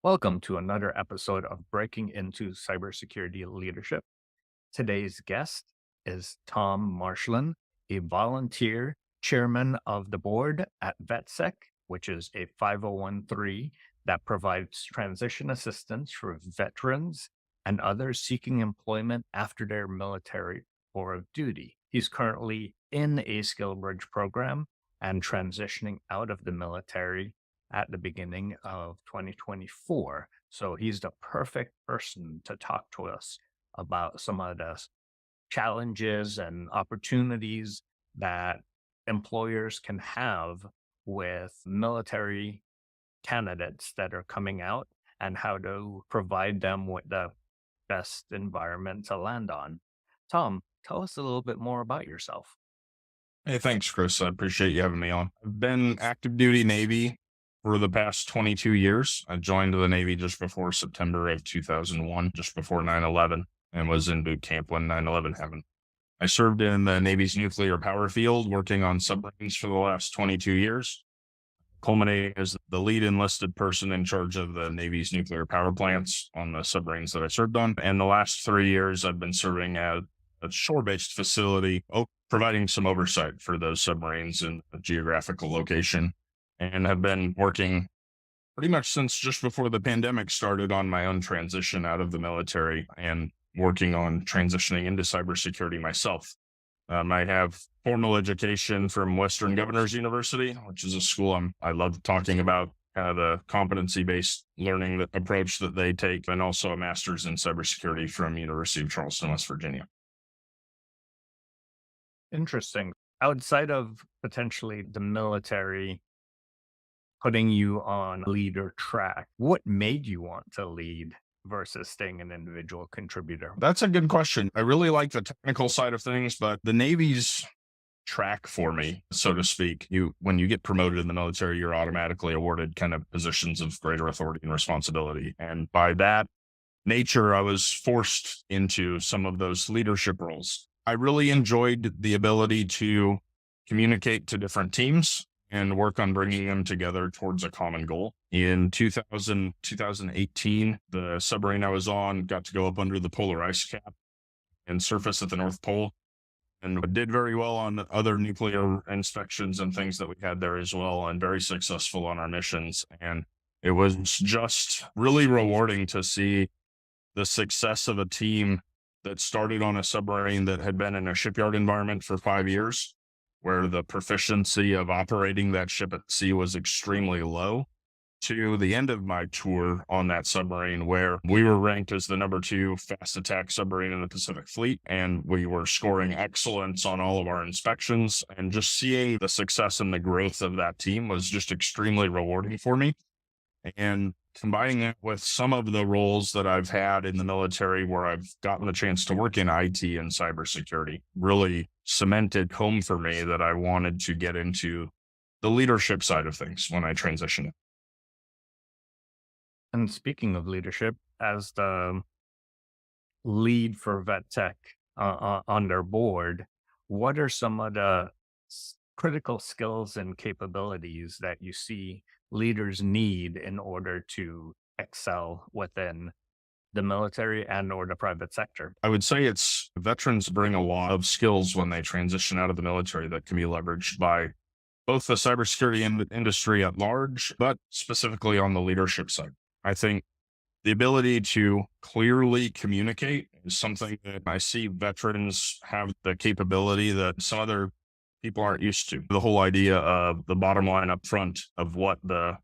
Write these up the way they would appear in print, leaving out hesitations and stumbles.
Welcome to another episode of Breaking Into Cybersecurity Leadership. Today's guest is Tom Marshland, a volunteer chairman of the board at VetSec, which is a 501(c)(3) that provides transition assistance for veterans and others seeking employment after their military or of duty. He's currently in a skill bridge program and transitioning out of the military at the beginning of 2024. So he's the perfect person to talk to us about some of the challenges and opportunities that employers can have with military candidates that are coming out and how to provide them with the best environment to land on. Tom, tell us a little bit more about yourself. Hey, thanks, Chris. I appreciate you having me on. I've been active duty Navy for the past 22 years. I joined the Navy just before September of 2001, just before 9/11, and was in boot camp when 9/11 happened. I served in the Navy's nuclear power field, working on submarines for the last 22 years, culminating as the lead enlisted person in charge of the Navy's nuclear power plants on the submarines that I served on. And the last 3 years, I've been serving at a shore-based facility, providing some oversight for those submarines in a geographical location, and have been working pretty much since just before the pandemic started on my own transition out of the military and working on transitioning into cybersecurity myself. I have formal education from Western Governors University, which is a school I love talking about, kind of the competency-based learning approach that they take, and also a master's in cybersecurity from University of Charleston, West Virginia. Interesting. Outside of potentially the military putting you on a leader track, what made you want to lead versus staying an individual contributor? That's a good question. I really like the technical side of things, but the Navy's track for me, so to speak. When you get promoted in the military, you're automatically awarded kind of positions of greater authority and responsibility. And by that nature, I was forced into some of those leadership roles. I really enjoyed the ability to communicate to different teams and work on bringing them together towards a common goal. In 2018, the submarine I was on got to go up under the polar ice cap and surface at the North Pole, and did very well on other nuclear inspections and things that we had there as well, and very successful on our missions. And it was just really rewarding to see the success of a team that started on a submarine that had been in a shipyard environment for 5 years, where the proficiency of operating that ship at sea was extremely low, to the end of my tour on that submarine, where we were ranked as the number 2 fast attack submarine in the Pacific Fleet, and we were scoring excellence on all of our inspections. And just seeing the success and the growth of that team was just extremely rewarding for me. And combining that with some of the roles that I've had in the military where I've gotten the chance to work in IT and cybersecurity really cemented home for me that I wanted to get into the leadership side of things when I transitioned. And speaking of leadership, as the lead for vet tech on their board, what are some of the critical skills and capabilities that you see leaders need in order to excel within the military and or the private sector? I would say it's veterans bring a lot of skills when they transition out of the military that can be leveraged by both the cybersecurity industry at large, but specifically on the leadership side. I think the ability to clearly communicate is something that I see veterans have the capability that some other people aren't used to. The whole idea of the bottom line up front of what the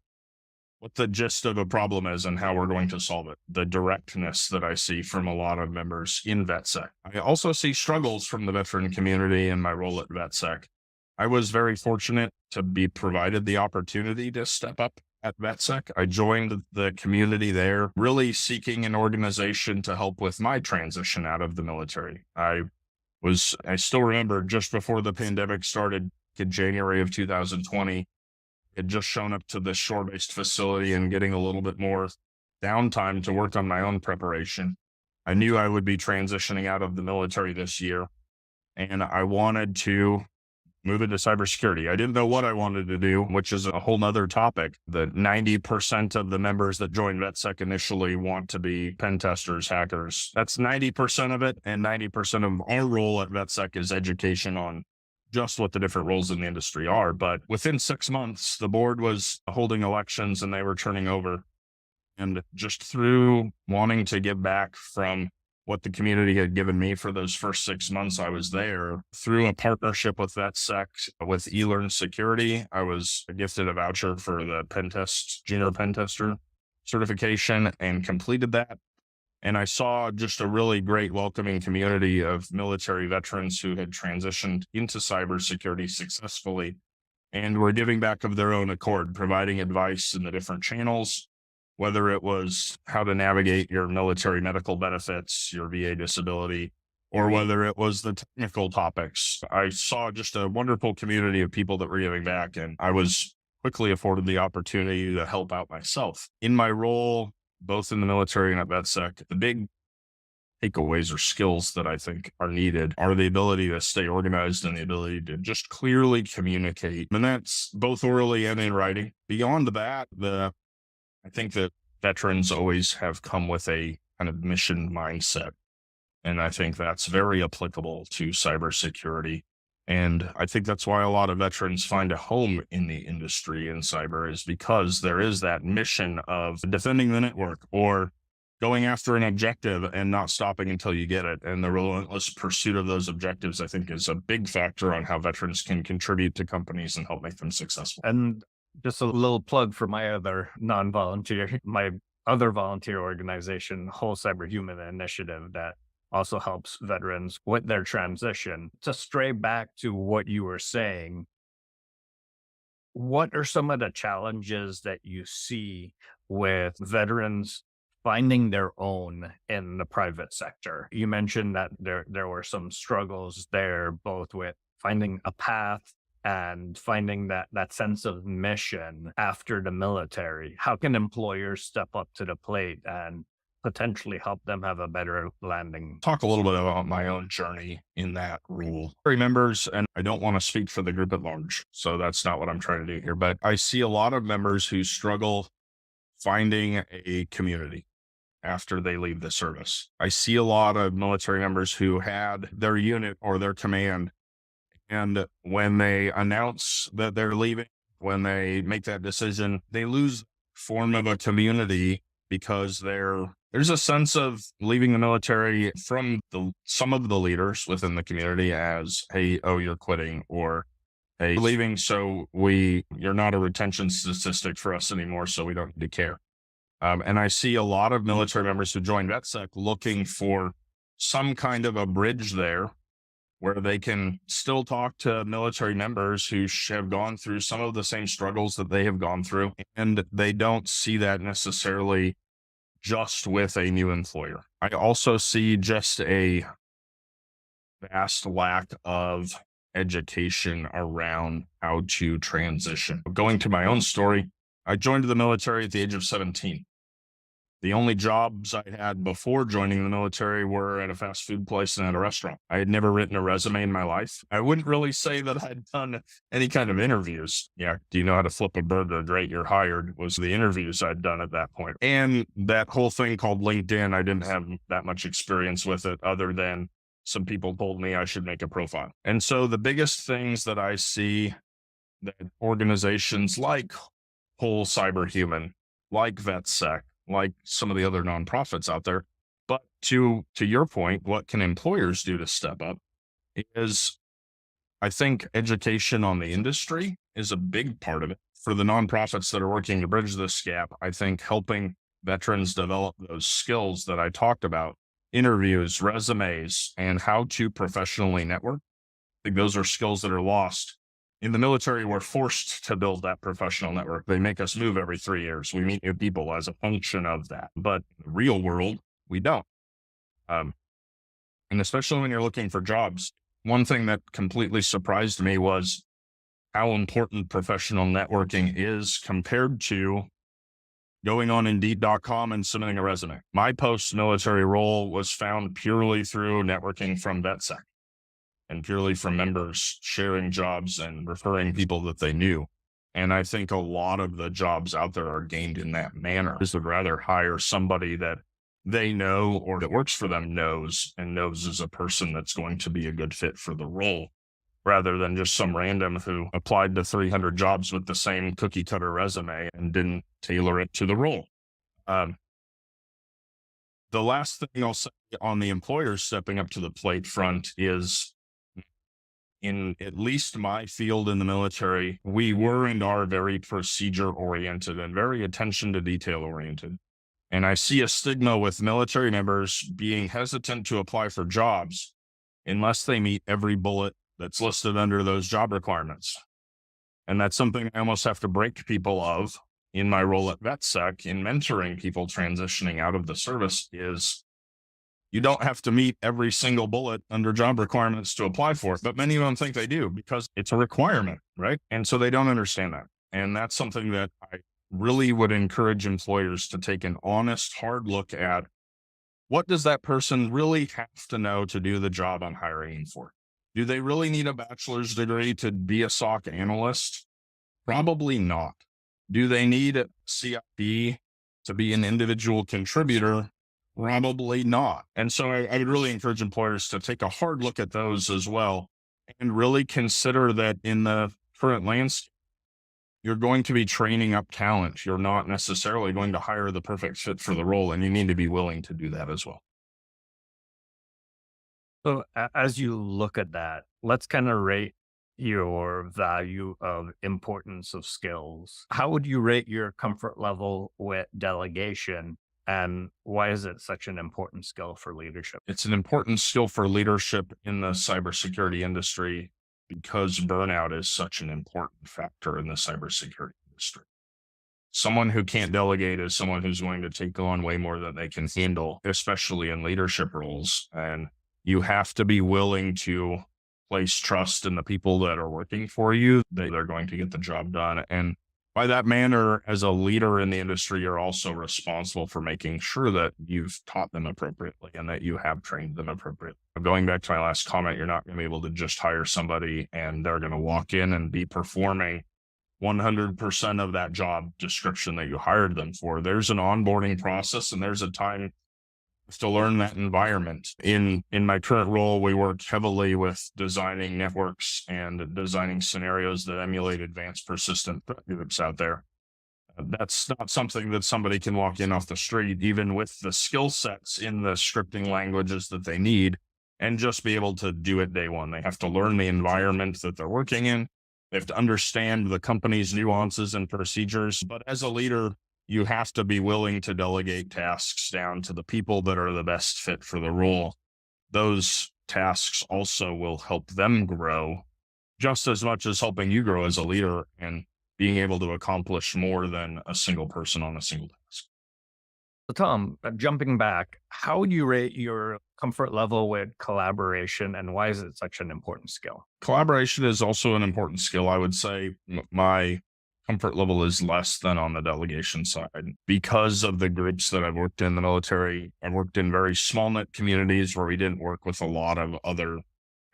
gist of a problem is and how we're going to solve it. The directness that I see from a lot of members in VetSec. I also see struggles from the veteran community in my role at VetSec. I was very fortunate to be provided the opportunity to step up at VetSec. I joined the community there, really seeking an organization to help with my transition out of the military. I still remember just before the pandemic started in January of 2020, had just shown up to this shore-based facility and getting a little bit more downtime to work on my own preparation. I knew I would be transitioning out of the military this year, and I wanted to move into cybersecurity. I didn't know what I wanted to do, which is a whole nother topic. The 90% of the members that join VetSec initially want to be pen testers, hackers. That's 90% of it. And 90% of our role at VetSec is education on just what the different roles in the industry are. But within 6 months, the board was holding elections and they were turning over. And just through wanting to give back from what the community had given me for those first 6 months I was there, through a partnership with VetSec, with eLearn Security, I was gifted a voucher for the junior pen tester certification and completed that. And I saw just a really great welcoming community of military veterans who had transitioned into cybersecurity successfully and were giving back of their own accord, providing advice in the different channels, whether it was how to navigate your military medical benefits, your VA disability, or whether it was the technical topics. I saw just a wonderful community of people that were giving back, and I was quickly afforded the opportunity to help out myself. In my role, both in the military and at VetSec, the big takeaways or skills that I think are needed are the ability to stay organized and the ability to just clearly communicate. And that's both orally and in writing. Beyond that, I think that veterans always have come with a kind of mission mindset. And I think that's very applicable to cybersecurity. And I think that's why a lot of veterans find a home in the industry in cyber, is because there is that mission of defending the network or going after an objective and not stopping until you get it. And the relentless pursuit of those objectives, I think, is a big factor on how veterans can contribute to companies and help make them successful. And just a little plug for my other my other volunteer organization, Whole Cyber Human Initiative, that also helps veterans with their transition. To stray back to what you were saying, what are some of the challenges that you see with veterans finding their own in the private sector? You mentioned that there were some struggles there, both with finding a path and finding that sense of mission after the military. How can employers step up to the plate and potentially help them have a better landing? Talk a little bit about my own journey in that role. Members, and I don't want to speak for the group at large, so that's not what I'm trying to do here, but I see a lot of members who struggle finding a community after they leave the service. I see a lot of military members who had their unit or their command, and when they announce that they're leaving, when they make that decision, they lose form of a community because there's a sense of leaving the military from some of the leaders within the community as, hey, oh, you're quitting, or hey, you're leaving, so you're not a retention statistic for us anymore, so we don't need to care. And I see a lot of military members who join VetSec looking for some kind of a bridge there where they can still talk to military members who have gone through some of the same struggles that they have gone through. And they don't see that necessarily just with a new employer. I also see just a vast lack of education around how to transition. Going to my own story, I joined the military at the age of 17. The only jobs I had before joining the military were at a fast food place and at a restaurant. I had never written a resume in my life. I wouldn't really say that I'd done any kind of interviews. Yeah, do you know how to flip a burger? Great, you're hired, was the interviews I'd done at that point. And that whole thing called LinkedIn, I didn't have that much experience with it other than some people told me I should make a profile. And so the biggest things that I see that organizations like Whole Cyber Human, like VetSec, like some of the other nonprofits out there. But to your point, what can employers do to step up is, I think education on the industry is a big part of it. For the nonprofits that are working to bridge this gap, I think helping veterans develop those skills that I talked about, interviews, resumes, and how to professionally network, I think those are skills that are lost. In the military, we're forced to build that professional network. They make us move every 3 years. We meet new people as a function of that. But in the real world, we don't. And especially when you're looking for jobs, one thing that completely surprised me was how important professional networking is compared to going on Indeed.com and submitting a resume. My post-military role was found purely through networking from VetSec. and purely from members sharing jobs and referring people that they knew. And I think a lot of the jobs out there are gained in that manner. Is would rather hire somebody that they know or that works for them knows and knows is a person that's going to be a good fit for the role, rather than just some random who applied to 300 jobs with the same cookie cutter resume and didn't tailor it to the role. Um, the last thing I'll say on the employers stepping up to the plate front is, in at least my field in the military, we were and are very procedure oriented and very attention to detail oriented. And I see a stigma with military members being hesitant to apply for jobs unless they meet every bullet that's listed under those job requirements. And that's something I almost have to break people of in my role at VetSec in mentoring people transitioning out of the service is you don't have to meet every single bullet under job requirements to apply for it, but many of them think they do because it's a requirement, right? And so they don't understand that. And that's something that I really would encourage employers to take an honest, hard look at. What does that person really have to know to do the job I'm hiring for? Do they really need a bachelor's degree to be a SOC analyst? Probably not. Do they need a CIP to be an individual contributor? Probably not. And so I would really encourage employers to take a hard look at those as well and really consider that in the current landscape, you're going to be training up talent. You're not necessarily going to hire the perfect fit for the role, and you need to be willing to do that as well. So as you look at that, let's kind of rate your value of importance of skills. How would you rate your comfort level with delegation? And why is it such an important skill for leadership? It's an important skill for leadership in the cybersecurity industry because burnout is such an important factor in the cybersecurity industry. Someone who can't delegate is someone who's going to take on way more than they can handle, especially in leadership roles. And you have to be willing to place trust in the people that are working for you, that they're going to get the job done. And by that manner, as a leader in the industry, you're also responsible for making sure that you've taught them appropriately and that you have trained them appropriately. Going back to my last comment, you're not going to be able to just hire somebody and they're going to walk in and be performing 100% of that job description that you hired them for. There's an onboarding process and there's a time to learn that environment. In my current role, we work heavily with designing networks and designing scenarios that emulate advanced persistent threat groups out there. That's not something that somebody can walk in off the street, even with the skill sets in the scripting languages that they need, and just be able to do it day one. They have to learn the environment that they're working in. They have to understand the company's nuances and procedures. But as a leader, you have to be willing to delegate tasks down to the people that are the best fit for the role. Those tasks also will help them grow just as much as helping you grow as a leader and being able to accomplish more than a single person on a single task. So Tom, jumping back, how would you rate your comfort level with collaboration and why is it such an important skill? Collaboration is also an important skill. I would say my comfort level is less than on the delegation side because of the groups that I've worked in the military. I worked in very small knit communities where we didn't work with a lot of other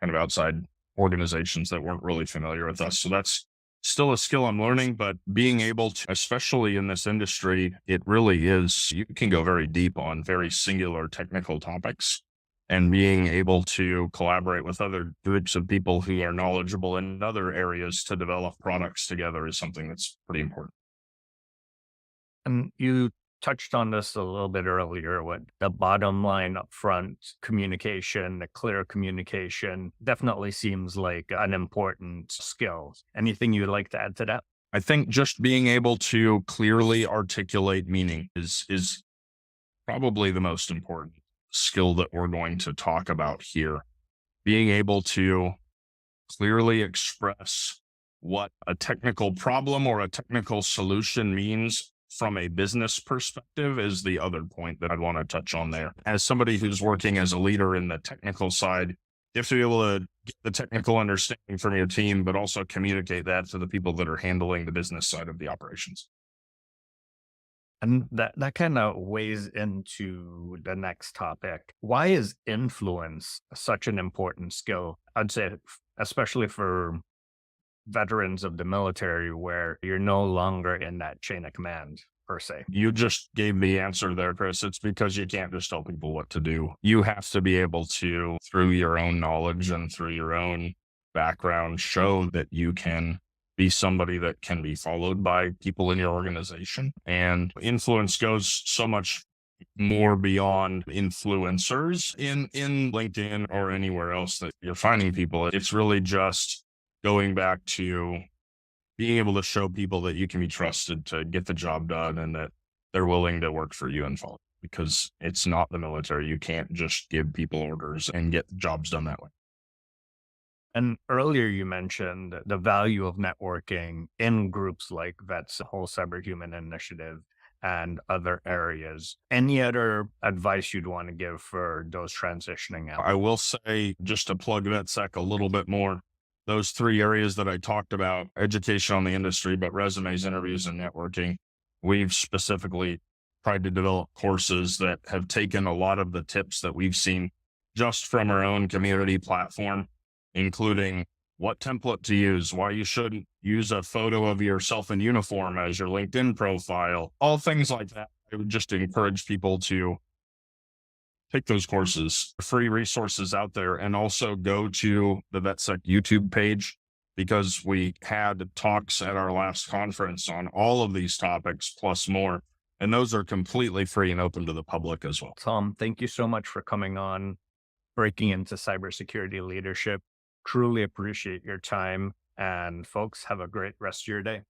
kind of outside organizations that weren't really familiar with us. So that's still a skill I'm learning, but being able to, especially in this industry, it really is, you can go very deep on very singular technical topics. And being able to collaborate with other groups of people who are knowledgeable in other areas to develop products together is something that's pretty important. And you touched on this a little bit earlier with the bottom line up front communication, the clear communication definitely seems like an important skill. Anything you'd like to add to that? I think just being able to clearly articulate meaning is probably the most important skill that we're going to talk about here. Being able to clearly express what a technical problem or a technical solution means from a business perspective is the other point that I'd want to touch on there. As somebody who's working as a leader in the technical side, you have to be able to get the technical understanding from your team, but also communicate that to the people that are handling the business side of the operations. And that kind of weighs into the next topic. Why is influence such an important skill? I'd say, especially for veterans of the military, where you're no longer in that chain of command, per se. You just gave the answer there, Chris. It's because you can't just tell people what to do. You have to be able to, through your own knowledge and through your own background, show that you can be somebody that can be followed by people in your organization. And influence goes so much more beyond influencers in LinkedIn or anywhere else that you're finding people. It's really just going back to being able to show people that you can be trusted to get the job done and that they're willing to work for you and follow, because it's not the military. You can't just give people orders and get jobs done that way. And earlier you mentioned the value of networking in groups like VET's whole cyberhuman initiative and other areas. Any other advice you'd want to give for those transitioning out? I will say, just to plug VetSec a little bit more, those three areas that I talked about, education on the industry, but resumes, interviews, and networking, we've specifically tried to develop courses that have taken a lot of the tips that we've seen just from our own community platform, including what template to use, why you shouldn't use a photo of yourself in uniform as your LinkedIn profile, all things like that. I would just encourage people to take those courses, free resources out there, and also go to the VetSec YouTube page, because we had talks at our last conference on all of these topics plus more. And those are completely free and open to the public as well. Tom, thank you so much for coming on Breaking Into Cybersecurity Leadership. Truly appreciate your time. And folks, have a great rest of your day.